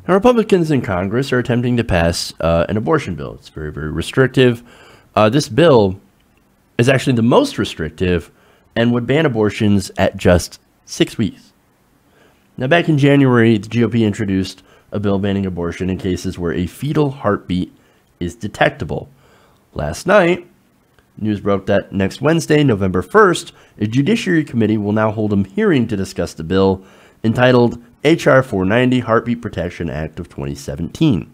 Now, Republicans in Congress are attempting to pass an abortion bill. It's very, very restrictive. This bill is actually the most restrictive and would ban abortions at just 6 weeks. Now, back in January, the GOP introduced a bill banning abortion in cases where a fetal heartbeat is detectable. Last night, news broke that next Wednesday, November 1st, a Judiciary Committee will now hold a hearing to discuss the bill entitled H.R. 490, Heartbeat Protection Act of 2017.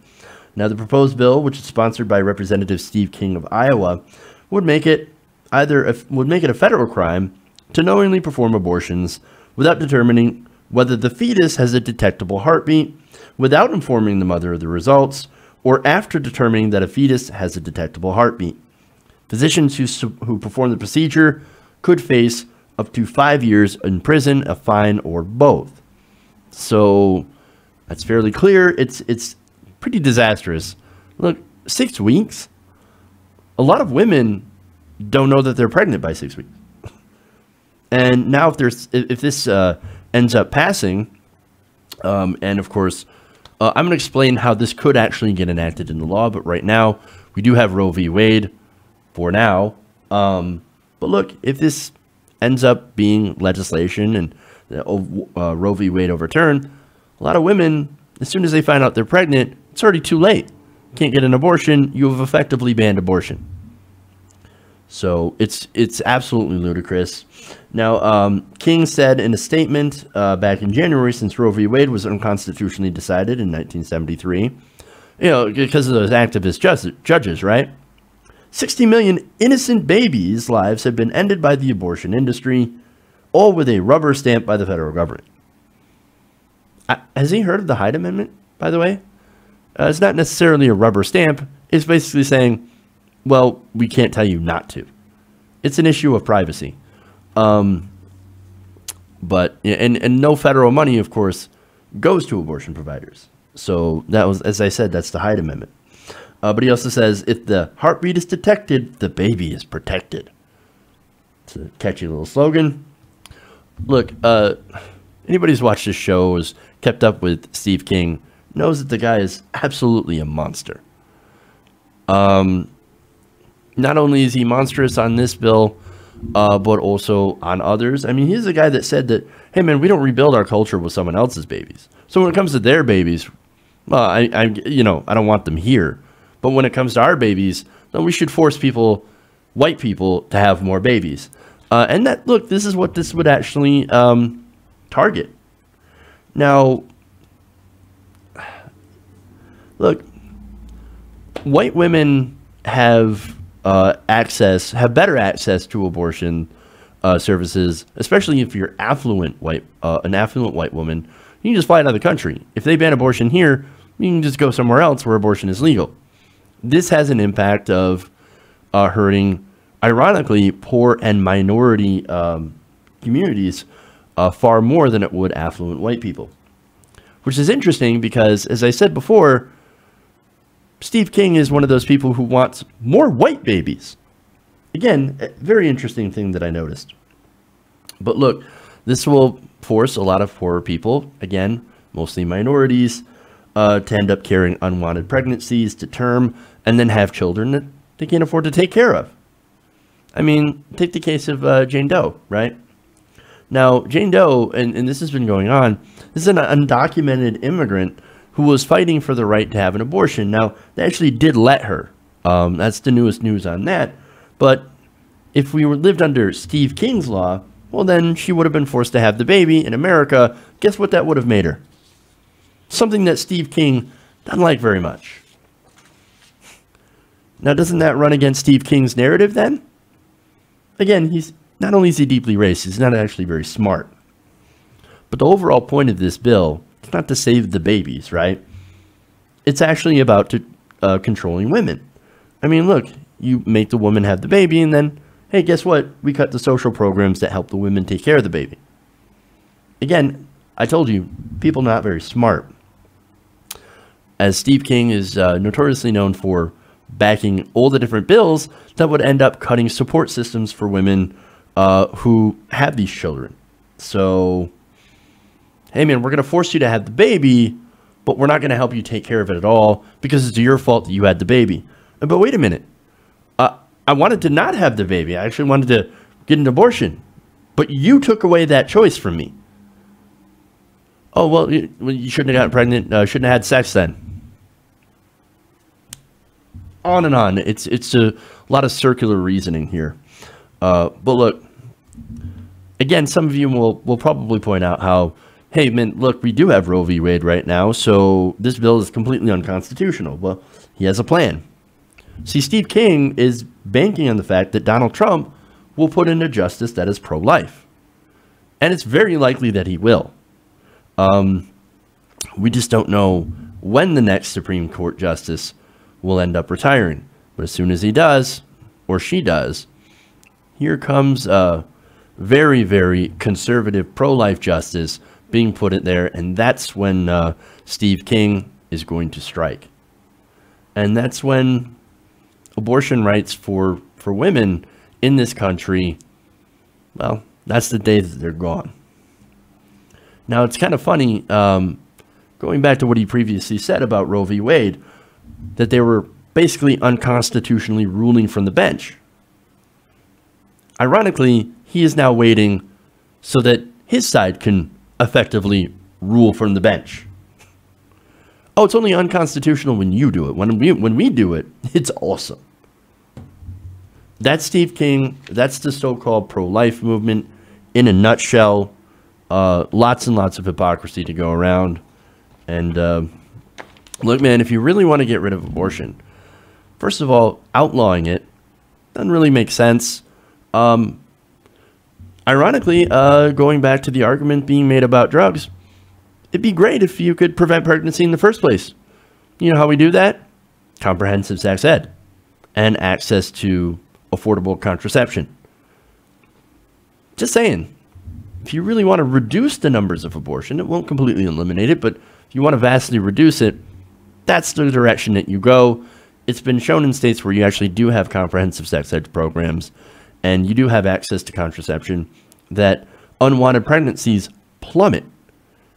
Now, the proposed bill, which is sponsored by Representative Steve King of Iowa, would make it a federal crime to knowingly perform abortions without determining whether the fetus has a detectable heartbeat, without informing the mother of the results, or after determining that a fetus has a detectable heartbeat. Physicians who perform the procedure could face up to 5 years in prison, a fine, or both. So that's fairly clear. It's pretty disastrous. Look, 6 weeks. A lot of women don't know that they're pregnant by 6 weeks. And now if this ends up passing, and of course, I'm going to explain how this could actually get enacted in the law. But right now, we do have Roe v. Wade for now. But look, if this ends up being legislation and Roe v. Wade overturned, a lot of women, as soon as they find out they're pregnant, it's already too late. Can't get an abortion. You have effectively banned abortion. So it's absolutely ludicrous. Now, King said in a statement back in January, since Roe v. Wade was unconstitutionally decided in 1973, because of those activist judges, right? 60 million innocent babies' lives have been ended by the abortion industry, all with a rubber stamp by the federal government. Has he heard of the Hyde Amendment, by the way? It's not necessarily a rubber stamp. It's basically saying, well, we can't tell you not to. It's an issue of privacy. But no federal money, of course, goes to abortion providers. So that was, as I said, that's the Hyde Amendment. But he also says, if the heartbeat is detected, the baby is protected. It's a catchy little slogan. Look, anybody who's watched this show, has kept up with Steve King, knows that the guy is absolutely a monster. Not only is he monstrous on this bill, but also on others. I mean, he's the guy that said that, hey, man, we don't rebuild our culture with someone else's babies. So when it comes to their babies, well, I don't want them here. But when it comes to our babies, then we should force white people, to have more babies. And that, look, this is what this would actually target. Now, look, white women have better access to abortion services, especially if you're an affluent white woman. You can just fly out of the country. If they ban abortion here, you can just go somewhere else where abortion is legal. This has an impact of hurting, ironically, poor and minority communities far more than it would affluent white people. Which is interesting because, as I said before, Steve King is one of those people who wants more white babies. Again, a very interesting thing that I noticed. But look, this will force a lot of poorer people, again, mostly minorities, to end up carrying unwanted pregnancies to term and then have children that they can't afford to take care of. I mean, take the case of Jane Doe, right? Now, Jane Doe, and this has been going on, this is an undocumented immigrant who was fighting for the right to have an abortion. Now, they actually did let her. That's the newest news on that. But if we lived under Steve King's law, well, then she would have been forced to have the baby in America. Guess what that would have made her? Something that Steve King doesn't like very much. Now, doesn't that run against Steve King's narrative then? Again, he's not only is he deeply racist, he's not actually very smart. But the overall point of this bill, it's not to save the babies, right? It's actually about controlling women. I mean, look, you make the woman have the baby, and then, hey, guess what? We cut the social programs that help the women take care of the baby. Again, I told you, people not very smart. As Steve King is notoriously known for backing all the different bills that would end up cutting support systems for women who have these children. So, hey man, we're going to force you to have the baby, but we're not going to help you take care of it at all because it's your fault that you had the baby. But wait a minute. I wanted to not have the baby. I actually wanted to get an abortion. But you took away that choice from me. Oh, well, you shouldn't have gotten pregnant. Shouldn't have had sex then. On and on. It's a lot of circular reasoning here. But look, again, some of you will probably point out how, hey, man, look, we do have Roe v. Wade right now, so this bill is completely unconstitutional. Well, he has a plan. See, Steve King is banking on the fact that Donald Trump will put in a justice that is pro-life. And it's very likely that he will. We just don't know when the next Supreme Court justice will end up retiring. But as soon as he does, or she does, here comes a very, very conservative pro-life justice being put in there. And that's when Steve King is going to strike. And that's when abortion rights for women in this country, well, that's the day that they're gone. Now, it's kind of funny, going back to what he previously said about Roe v. Wade, that they were basically unconstitutionally ruling from the bench. Ironically, he is now waiting so that his side can effectively rule from the bench. Oh, it's only unconstitutional when you do it. When we do it, it's awesome. That's Steve King. That's the so-called pro-life movement in a nutshell. Lots and lots of hypocrisy to go around. And look, man, if you really want to get rid of abortion, first of all, outlawing it doesn't really make sense. Ironically, going back to the argument being made about drugs, it'd be great if you could prevent pregnancy in the first place. You know how we do that? Comprehensive sex ed and access to affordable contraception. Just saying, if you really want to reduce the numbers of abortion, it won't completely eliminate it, but if you want to vastly reduce it, that's the direction that you go. It's been shown in states where you actually do have comprehensive sex ed programs and you do have access to contraception that unwanted pregnancies plummet.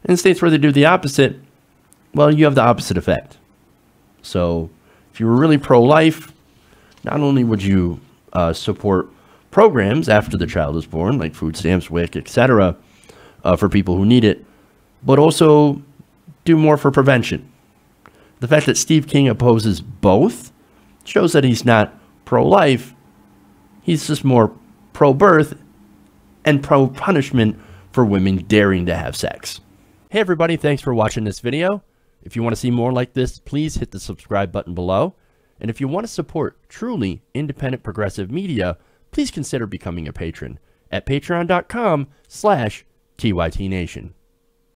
In states where they do the opposite, well, you have the opposite effect. So if you were really pro-life, not only would you support programs after the child is born, like food stamps, WIC, etc., for people who need it, but also do more for prevention. The fact that Steve King opposes both shows that he's not pro-life. He's just more pro-birth and pro-punishment for women daring to have sex. Hey everybody, thanks for watching this video. If you want to see more like this, please hit the subscribe button below. And if you want to support truly independent progressive media, please consider becoming a patron at patreon.com/TYTNation.